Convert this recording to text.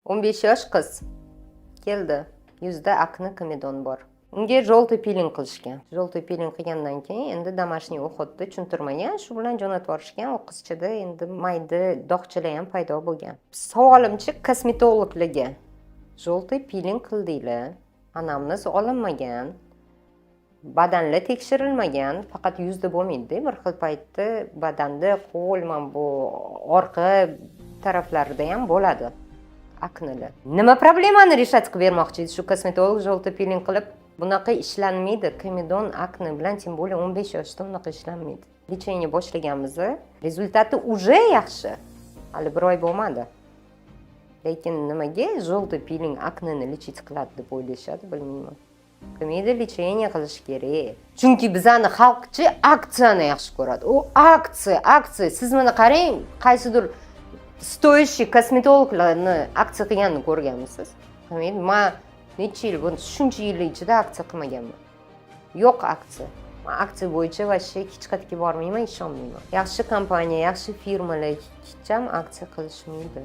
15 yosh qiz keldi. Yuzda akni komedon bor. Unga желтый piling qilishgan. Желтый piling qilgandan keyin endi домашний uxotni tushuntirmagan, shu bilan jo'natib yuborishgan. U qizchada endi mayda dog'chilar ham paydo bo'lgan. Savolimchi kosmetologlarga. Желтый piling qildinglar, anamniz olinmagan, badanlar tekshirilmagan, faqat yuzda bo'lmaydi. Bir xil paytda badanda, qo'l, mana bu orqa taraflarida ham bo'ladi. Aknilar. Nima problemani решать qilib bermoqchisiz? Shu kosmetolog желтый piling qilib bunaqa ishlanmaydi. Komedon akni bilan, tем более 15 yoshda bunaqa ishlanmaydi. Lechение boshlaganmiz. Rezultati уже yaxshi. Hali bir oy bo'lmadi. Lekin nimaga желтый piling aknini lechit qiladi deb o'ylashadi, bilmayman. Komediya lechение qilish kerak. Chunki bizani xalqchi aksiyani yaxshi ko'radi. U aksiya. Siz mana qarang, qaysidir stoyishchi kosmetologlarni aksiya qilganini ko'rganmisiz? Men necha yil, shuncha yil ichida aksiya qilmaganman. Yo'q aksiya. Men aksiya bo'yicha vashshe hech qayerga bormayman, ishonmayman. Yaxshi kompaniya, yaxshi firmalar hech ham aksiya qilishmaydi.